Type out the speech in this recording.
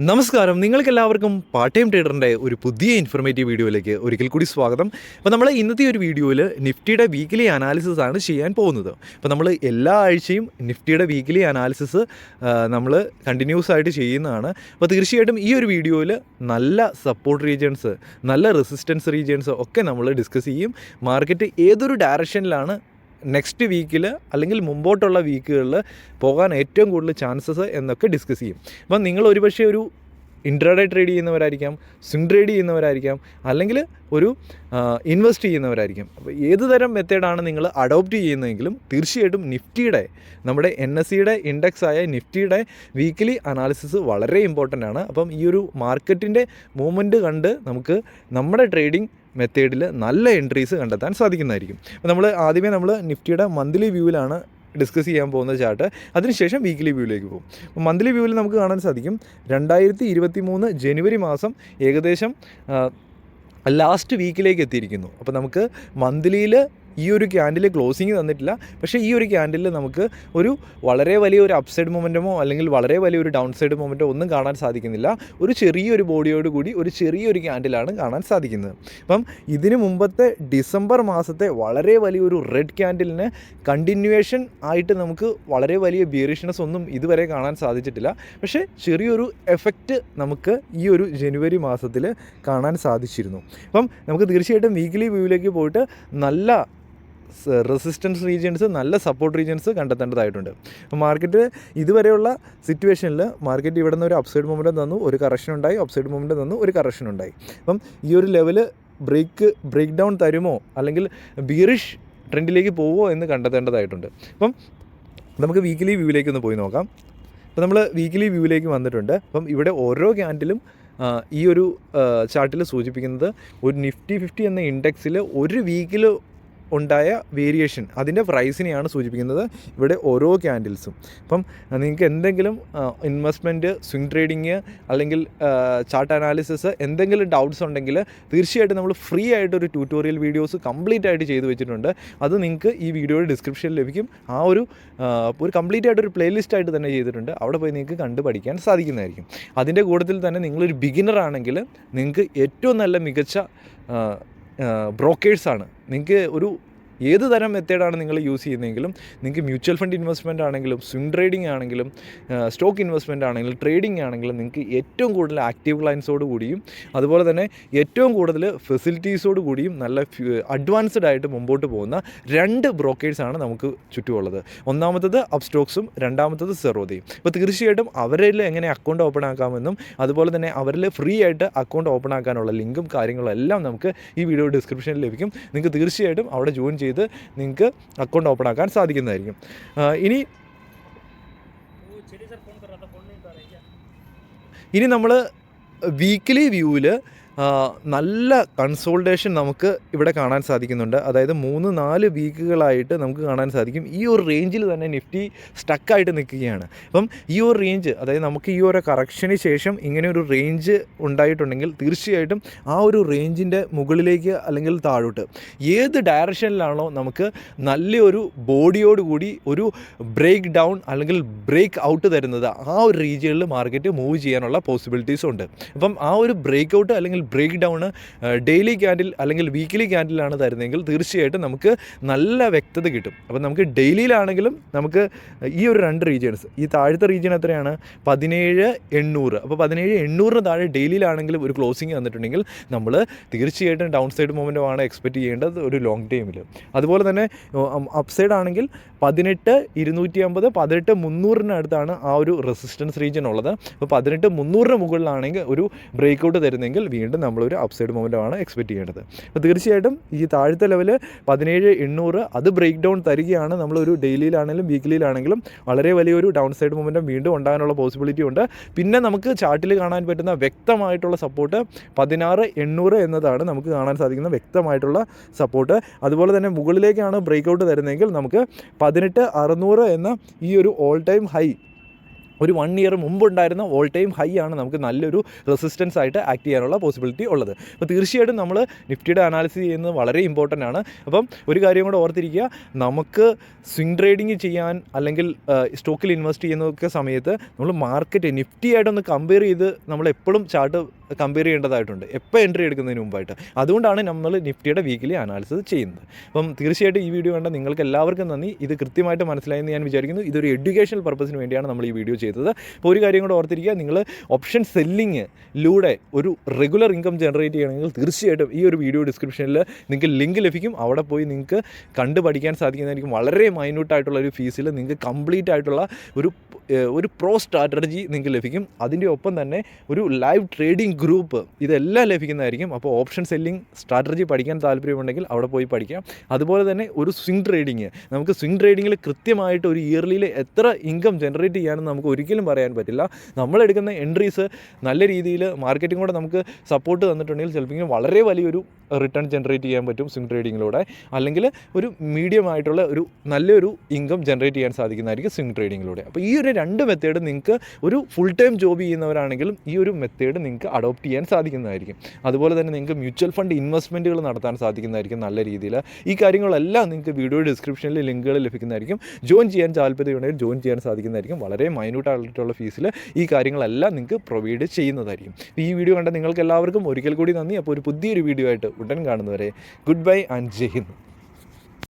നമസ്കാരം, നിങ്ങൾക്കെല്ലാവർക്കും part time ട്രേഡറിൻ്റെ ഒരു പുതിയ ഇൻഫർമേറ്റീവ് വീഡിയോയിലേക്ക് ഒരിക്കൽ കൂടി സ്വാഗതം. അപ്പോൾ നമ്മൾ ഇന്നത്തെ ഒരു വീഡിയോയിൽ നിഫ്റ്റിയുടെ വീക്കിലി അനാലിസിസ് ആണ് ചെയ്യാൻ പോകുന്നത്. അപ്പോൾ നമ്മൾ എല്ലാ ആഴ്ചയും നിഫ്റ്റിയുടെ വീക്കിലി അനാലിസിസ് നമ്മൾ കണ്ടിന്യൂസ് ആയിട്ട് ചെയ്യുന്നതാണ്. അപ്പോൾ തീർച്ചയായിട്ടും ഈ ഒരു വീഡിയോയിൽ നല്ല സപ്പോർട്ട് റീജിയൻസ്, നല്ല റെസിസ്റ്റൻസ് റീജിയൻസ് ഒക്കെ നമ്മൾ ഡിസ്കസ് ചെയ്യും. മാർക്കറ്റ് ഏതൊരു ഡയറക്ഷനിലാണ് നെക്സ്റ്റ് വീക്കിൽ അല്ലെങ്കിൽ മുമ്പോട്ടുള്ള വീക്കുകളിൽ പോകാൻ ഏറ്റവും കൂടുതൽ ചാൻസസ് എന്നൊക്കെ ഡിസ്കസ് ചെയ്യും. അപ്പം നിങ്ങൾ ഒരുപക്ഷെ ഒരു ഇൻട്രാഡേ ട്രേഡ് ചെയ്യുന്നവരായിരിക്കാം, സ്വിംഗ് ട്രേഡ് ചെയ്യുന്നവരായിരിക്കാം, അല്ലെങ്കിൽ ഒരു ഇൻവെസ്റ്റ് ചെയ്യുന്നവരായിരിക്കും. അപ്പോൾ ഏത് തരം മെത്തേഡാണ് നിങ്ങൾ അഡോപ്റ്റ് ചെയ്യുന്നതെങ്കിലും തീർച്ചയായിട്ടും നിഫ്റ്റിയുടെ, നമ്മുടെ NSEയുടെ ഇൻഡെക്സായ നിഫ്റ്റിയുടെ വീക്കിലി അനാലിസിസ് വളരെ ഇമ്പോർട്ടൻ്റ് ആണ്. അപ്പം ഈ ഒരു മാർക്കറ്റിൻ്റെ മൂവ്മെൻറ്റ് കണ്ട് നമുക്ക് നമ്മുടെ ട്രേഡിംഗ് മെത്തേഡിൽ നല്ല എൻട്രീസ് കണ്ടെത്താൻ സാധിക്കുന്നതായിരിക്കും. അപ്പോൾ നമ്മൾ നിഫ്റ്റിയുടെ മന്ത്ലി വ്യൂവിലാണ് ഡിസ്കസ് ചെയ്യാൻ പോകുന്ന ചാർട്ട്. അതിനുശേഷം വീക്കിലി വ്യൂവിലേക്ക് പോകും. അപ്പോൾ മന്ത്ലി വ്യൂവിൽ നമുക്ക് കാണാൻ സാധിക്കും 2023 ജനുവരി മാസം ഏകദേശം ലാസ്റ്റ് വീക്കിലേക്ക് എത്തിയിരിക്കുന്നു. അപ്പോൾ നമുക്ക് മന്ത്ലിയിൽ ഈ ഒരു ക്യാൻഡിൽ ക്ലോസിങ് തന്നിട്ടില്ല. പക്ഷേ ഈ ഒരു ക്യാൻഡിൽ നമുക്ക് ഒരു വളരെ വലിയൊരു അപ്സൈഡ് മൊമെൻറ്റമോ അല്ലെങ്കിൽ വളരെ വലിയൊരു ഡൗൺ സൈഡ് മൊമെൻറ്റോ ഒന്നും കാണാൻ സാധിക്കുന്നില്ല. ഒരു ചെറിയൊരു ബോഡിയോട് കൂടി ഒരു ചെറിയൊരു ക്യാൻഡിലാണ് കാണാൻ സാധിക്കുന്നത്. അപ്പം ഇതിനു മുമ്പത്തെ ഡിസംബർ മാസത്തെ വളരെ വലിയൊരു റെഡ് ക്യാൻഡിലിന് കണ്ടിന്യൂവേഷൻ ആയിട്ട് നമുക്ക് വളരെ വലിയ ബിയറിഷ്നെസ് ഒന്നും ഇതുവരെ കാണാൻ സാധിച്ചിട്ടില്ല. പക്ഷേ ചെറിയൊരു എഫക്റ്റ് നമുക്ക് ഈ ഒരു ജനുവരി മാസത്തിൽ കാണാൻ സാധിച്ചിരുന്നു. അപ്പം നമുക്ക് തീർച്ചയായിട്ടും വീക്കിലി വ്യൂവിലേക്ക് പോയിട്ട് നല്ല റെസിസ്റ്റൻസ് റീജിയൻസ്, നല്ല സപ്പോർട്ട് റീജിയൻസ് കണ്ടെത്തേണ്ടതായിട്ടുണ്ട്. അപ്പോൾ മാർക്കറ്റ് ഇതുവരെയുള്ള സിറ്റുവേഷനിൽ മാർക്കറ്റ് ഇവിടെ നിന്ന് ഒരു അപ്സൈഡ് മൊമെൻറ്റം തന്നു, ഒരു കറക്ഷൻ ഉണ്ടായി, അപ്സൈഡ് മൊമെൻറ്റം തന്നു, ഒരു കറക്ഷൻ ഉണ്ടായി. അപ്പം ഈ ഒരു ലെവല് ബ്രേക്ക് ഡൗൺ തരുമോ അല്ലെങ്കിൽ ബിയറിഷ് ട്രെൻഡിലേക്ക് പോവുമോ എന്ന് കണ്ടെത്തേണ്ടതായിട്ടുണ്ട്. അപ്പം നമുക്ക് വീക്കിലി വ്യൂവിലേക്ക് ഒന്ന് പോയി നോക്കാം. അപ്പോൾ നമ്മൾ വീക്കിലി വ്യൂവിലേക്ക് വന്നിട്ടുണ്ട്. അപ്പം ഇവിടെ ഓരോ ക്യാൻഡിലും ഈ ഒരു ചാർട്ടിൽ സൂചിപ്പിക്കുന്നത് ഒരു നിഫ്റ്റി 50 എന്ന ഇൻഡെക്സിൽ ഒരു വീക്കിൽ ഉണ്ടായ വേരിയേഷൻ, അതിൻ്റെ പ്രൈസിനെയാണ് സൂചിപ്പിക്കുന്നത് ഇവിടെ ഓരോ ക്യാൻഡിൽസും. അപ്പം നിങ്ങൾക്ക് എന്തെങ്കിലും ഇൻവെസ്റ്റ്മെൻറ്റ്, സ്വിംഗ് ട്രേഡിങ് അല്ലെങ്കിൽ ചാർട്ട് അനാലിസിസ് എന്തെങ്കിലും ഡൗട്ട്സ് ഉണ്ടെങ്കിൽ തീർച്ചയായിട്ടും നമ്മൾ ഫ്രീ ആയിട്ടൊരു ട്യൂട്ടോറിയൽ വീഡിയോസ് കംപ്ലീറ്റ് ആയിട്ട് ചെയ്തു വെച്ചിട്ടുണ്ട്. അത് നിങ്ങൾക്ക് ഈ വീഡിയോയുടെ ഡിസ്ക്രിപ്ഷനിൽ ലഭിക്കും. ആ ഒരു കംപ്ലീറ്റ് ആയിട്ടൊരു പ്ലേലിസ്റ്റ് ആയിട്ട് തന്നെ ചെയ്തിട്ടുണ്ട്. അവിടെ പോയി നിങ്ങൾക്ക് കണ്ടു പഠിക്കാൻ സാധിക്കുന്നതായിരിക്കും. അതിൻ്റെ കൂട്ടത്തിൽ തന്നെ നിങ്ങളൊരു ബിഗിനർ ആണെങ്കിൽ നിങ്ങൾക്ക് ഏറ്റവും നല്ല മികച്ച ബ്രോക്കേഴ്സാണ്. നിങ്ങൾക്ക് ഒരു ഏത് തരം മെത്തേഡാണ് നിങ്ങൾ യൂസ് ചെയ്യുന്നതെങ്കിലും, നിങ്ങൾക്ക് മ്യൂച്വൽ ഫണ്ട് ഇൻവെസ്റ്റ്മെൻറ്റ് ആണെങ്കിലും, സ്വിംഗ് ട്രേഡിംഗ് ആണെങ്കിലും, സ്റ്റോക്ക് ഇൻവെസ്റ്റ്മെൻറ്റ് ആണെങ്കിലും, ട്രേഡിംഗ് ആണെങ്കിലും നിങ്ങൾക്ക് ഏറ്റവും കൂടുതൽ ആക്റ്റീവ് ക്ലയൻസോട് കൂടിയും അതുപോലെ തന്നെ ഏറ്റവും കൂടുതൽ ഫെസിലിറ്റീസോട് കൂടിയും നല്ല അഡ്വാൻസ്ഡ് ആയിട്ട് മുമ്പോട്ട് പോകുന്ന 2 ബ്രോക്കേഴ്സാണ് നമുക്ക് ചുറ്റുമുള്ളത്. ഒന്നാമത്തത് അപ്സ്റ്റോക്സും രണ്ടാമത്തത് സെറോദയും. അപ്പോൾ തീർച്ചയായിട്ടും അവരിൽ എങ്ങനെ അക്കൗണ്ട് ഓപ്പൺ ആക്കാമെന്നും അതുപോലെ തന്നെ അവരിൽ ഫ്രീ ആയിട്ട് അക്കൗണ്ട് ഓപ്പൺ ആക്കാനുള്ള ലിങ്കും കാര്യങ്ങളും എല്ലാം നമുക്ക് ഈ വീഡിയോ ഡിസ്ക്രിപ്ഷനിൽ ലഭിക്കും. നിങ്ങൾക്ക് തീർച്ചയായിട്ടും അവിടെ ജോയിൻ ചെയ്ത് നിങ്ങൾക്ക് അക്കൗണ്ട് ഓപ്പൺ ആക്കാൻ സാധിക്കുന്നതായിരിക്കും. ഇനി നമ്മൾ വീക്കിലി വ്യൂവിൽ നല്ല കൺസോൾട്ടേഷൻ നമുക്ക് ഇവിടെ കാണാൻ സാധിക്കുന്നുണ്ട്. അതായത് 3-4 വീക്കുകളായിട്ട് നമുക്ക് കാണാൻ സാധിക്കും ഈ ഒരു റേഞ്ചിൽ തന്നെ നിഫ്റ്റി സ്റ്റക്കായിട്ട് നിൽക്കുകയാണ്. അപ്പം ഈ ഒരു റേഞ്ച്, അതായത് നമുക്ക് ഈ ഒരു കറക്ഷന് ശേഷം ഇങ്ങനെ ഒരു റേഞ്ച് ഉണ്ടായിട്ടുണ്ടെങ്കിൽ തീർച്ചയായിട്ടും ആ ഒരു റേഞ്ചിൻ്റെ മുകളിലേക്ക് അല്ലെങ്കിൽ താഴോട്ട് ഏത് ഡയറക്ഷനിലാണോ നമുക്ക് നല്ലൊരു ബോഡിയോടുകൂടി ഒരു ബ്രേക്ക് ഡൗൺ അല്ലെങ്കിൽ ബ്രേക്ക് ഔട്ട് തരുന്നത്, ആ ഒരു റീജിയനിൽ മാർക്കറ്റ് മൂവ് ചെയ്യാനുള്ള പോസിബിലിറ്റീസ് ഉണ്ട്. അപ്പം ആ ഒരു ബ്രേക്ക് ഔട്ട് അല്ലെങ്കിൽ ബ്രേക്ക് ഡൗൺ ഡെയിലി ക്യാൻഡിൽ അല്ലെങ്കിൽ വീക്കിലി ക്യാൻഡിലാണ് തരുന്നതെങ്കിൽ തീർച്ചയായിട്ടും നമുക്ക് നല്ല വ്യക്തത കിട്ടും. അപ്പം നമുക്ക് ഡെയിലിയിലാണെങ്കിലും നമുക്ക് ഈ ഒരു 2 റീജിയൻസ്, ഈ താഴത്തെ റീജിയൻ എത്രയാണ് 17,800. അപ്പോൾ 17,800 താഴെ ഡെയിലിയിലാണെങ്കിലും ഒരു ക്ലോസിങ് വന്നിട്ടുണ്ടെങ്കിൽ നമ്മൾ തീർച്ചയായിട്ടും ഡൗൺ സൈഡ് മൊമെൻറ്റമാണ് എക്സ്പെക്റ്റ് ചെയ്യേണ്ടത് ഒരു ലോങ് ടൈമിൽ. അതുപോലെ തന്നെ അപ്സൈഡ് ആണെങ്കിൽ 18,250, 18,300 അടുത്താണ് ആ ഒരു റെസിസ്റ്റൻസ് റീജിയൻ ഉള്ളത്. അപ്പോൾ 18,300 മുകളിലാണെങ്കിൽ ഒരു ബ്രേക്ക് ഔട്ട് തരുന്നെങ്കിൽ വീണ്ടും നമ്മളൊരു അപ്സൈഡ് മൊമെൻറ്റമാണ് എക്സ്പെക്റ്റ് ചെയ്യേണ്ടത്. അപ്പോൾ തീർച്ചയായിട്ടും ഈ താഴത്തെ ലെവല് 17,800 അത് ബ്രേക്ക് ഡൗൺ തരികയാണ്. നമ്മളൊരു ഡെയിലിയിലാണെങ്കിലും വീക്കിലിയിലാണെങ്കിലും വളരെ വലിയൊരു ഡൗൺ സൈഡ് മൊമെൻറ്റം വീണ്ടും ഉണ്ടാകാനുള്ള പോസിബിലിറ്റി ഉണ്ട്. പിന്നെ നമുക്ക് ചാർട്ടിൽ കാണാൻ പറ്റുന്ന വ്യക്തമായിട്ടുള്ള സപ്പോർട്ട് 16,800 എന്നതാണ് നമുക്ക് കാണാൻ സാധിക്കുന്ന വ്യക്തമായിട്ടുള്ള സപ്പോർട്ട്. അതുപോലെ തന്നെ മുകളിലേക്കാണ് ബ്രേക്ക് ഔട്ട് തരുന്നതെങ്കിൽ നമുക്ക് 18,600 എന്ന ഈ ഒരു ഓൾ ടൈം ഹൈ ഒരു 1 ഇയർ മുമ്പുണ്ടായിരുന്ന ഓൾ ടൈം ഹൈ ആണ് നമുക്ക് നല്ലൊരു റെസിസ്റ്റൻസ് ആയിട്ട് ആക്ട് ചെയ്യാനുള്ള പോസിബിലിറ്റി ഉള്ളത്. അപ്പോൾ തീർച്ചയായിട്ടും നമ്മൾ നിഫ്റ്റിയുടെ അനാലിസിസ് ചെയ്യുന്നത് വളരെ ഇമ്പോർട്ടൻ്റ് ആണ്. അപ്പം ഒരു കാര്യം കൂടെ ഓർത്തിരിക്കുക, നമുക്ക് സ്വിംഗ് ട്രേഡിങ് ചെയ്യാൻ അല്ലെങ്കിൽ സ്റ്റോക്കിൽ ഇൻവെസ്റ്റ് ചെയ്യുന്നതൊക്കെ സമയത്ത് നമ്മൾ മാർക്കറ്റ് നിഫ്റ്റിയായിട്ടൊന്ന് കമ്പയർ ചെയ്ത് നമ്മൾ എപ്പോഴും ചാർട്ട് കമ്പയർ ചെയ്യേണ്ടതായിട്ടുണ്ട്, എപ്പോൾ എൻട്രി എടുക്കുന്നതിന് മുമ്പായിട്ട്. അതുകൊണ്ടാണ് നമ്മൾ നിഫ്റ്റിയുടെ വീക്കിലി അനാലിസിസ് ചെയ്യുന്നത്. അപ്പം തീർച്ചയായിട്ടും ഈ വീഡിയോ കണ്ട നിങ്ങൾക്ക് എല്ലാവർക്കും നന്ദി. ഇത് കൃത്യമായിട്ട് മനസ്സിലായെന്ന് ഞാൻ വിചാരിക്കുന്നു. ഇതൊരു എഡ്യൂക്കേഷണൽ പർപ്പസിന് വേണ്ടിയാണ് നമ്മൾ ഈ വീഡിയോ ചെയ്തത്. അപ്പോൾ ഒരു കാര്യം കൂടെ ഓർത്തിരിക്കുക, നിങ്ങൾ ഓപ്ഷൻ സെല്ലിങ്ങിലൂടെ ഒരു റെഗുലർ ഇൻകം ജനറേറ്റ് ചെയ്യണമെങ്കിൽ തീർച്ചയായിട്ടും ഈ ഒരു വീഡിയോ ഡിസ്ക്രിപ്ഷനിൽ നിങ്ങൾക്ക് ലിങ്ക് ലഭിക്കും. അവിടെ പോയി നിങ്ങൾക്ക് കണ്ടു പഠിക്കാൻ സാധിക്കുന്നതായിരിക്കും. വളരെ മൈന്യൂട്ടായിട്ടുള്ള ഒരു ഫീസിൽ നിങ്ങൾക്ക് കംപ്ലീറ്റ് ആയിട്ടുള്ള ഒരു പ്രോ സ്ട്രാറ്റജി നിങ്ങൾക്ക് ലഭിക്കും. അതിൻ്റെ ഒപ്പം തന്നെ ഒരു ലൈവ് ട്രേഡിംഗ് ഗ്രൂപ്പ്, ഇതെല്ലാം ലഭിക്കുന്നതായിരിക്കും. അപ്പോൾ ഓപ്ഷൻ സെല്ലിംഗ് സ്ട്രാറ്റജി പഠിക്കാൻ താല്പര്യമുണ്ടെങ്കിൽ അവിടെ പോയി പഠിക്കാം. അതുപോലെ തന്നെ ഒരു സ്വിംഗ് ട്രേഡിങ്, നമുക്ക് സ്വിംഗ് ട്രേഡിങ്ങിൽ കൃത്യമായിട്ട് ഒരു ഇയർലിയിൽ എത്ര ഇൻകം ജനറേറ്റ് ചെയ്യാമെന്ന് നമുക്ക് ഒരിക്കലും പറയാൻ പറ്റില്ല. നമ്മളെടുക്കുന്ന എൻട്രീസ് നല്ല രീതിയിൽ മാർക്കറ്റിംഗ് കൂടെ നമുക്ക് സപ്പോർട്ട് തന്നിട്ടുണ്ടെങ്കിൽ ചിലപ്പോൾ വളരെ വലിയൊരു റിട്ടേൺ ജനറേറ്റ് ചെയ്യാൻ പറ്റും സ്വിംഗ് ട്രേഡിങ്ങിലൂടെ. അല്ലെങ്കിൽ ഒരു മീഡിയം ആയിട്ടുള്ള ഒരു നല്ലൊരു ഇൻകം ജനറേറ്റ് ചെയ്യാൻ സാധിക്കുന്നതായിരിക്കും സ്വിംഗ് ട്രേഡിങ്ങിലൂടെ. അപ്പോൾ ഈ ഒരു 2 മെത്തേഡ് നിങ്ങൾക്ക് ഒരു ഫുൾ ടൈം ജോബ് ചെയ്യുന്നവരാണെങ്കിലും ഈ ഒരു മെത്തേഡ് നിങ്ങൾക്ക് അഡോപ്റ്റ് ചെയ്യാൻ സാധിക്കുന്നതായിരിക്കും. അതുപോലെ തന്നെ നിങ്ങൾക്ക് മ്യൂച്വൽ ഫണ്ട് ഇൻവെസ്റ്റ്മെൻറ്റുകൾ നടത്താൻ സാധിക്കുന്നതായിരിക്കും നല്ല രീതിയിൽ. ഈ കാര്യങ്ങളെല്ലാം നിങ്ങൾക്ക് വീഡിയോ ഡിസ്ക്രിപ്ഷനിൽ ലിങ്കുകൾ ലഭിക്കുന്നതായിരിക്കും. ജോയിൻ ചെയ്യാൻ താല്പര്യമുണ്ടെങ്കിൽ ജോയിൻ ചെയ്യാൻ സാധിക്കുന്നതായിരിക്കും. വളരെ മൈന്യൂട്ടായിട്ടുള്ള ഫീസിൽ ഈ കാര്യങ്ങളെല്ലാം നിങ്ങൾക്ക് പ്രൊവൈഡ് ചെയ്യുന്നതായിരിക്കും. ഈ വീഡിയോ കണ്ട നിങ്ങൾക്ക് എല്ലാവർക്കും ഒരിക്കൽ കൂടി നന്ദി. അപ്പോൾ ഒരു പുതിയൊരു വീഡിയോ ആയിട്ട് ഉടൻ കാണുന്നവരെ good bye and Jai Hind.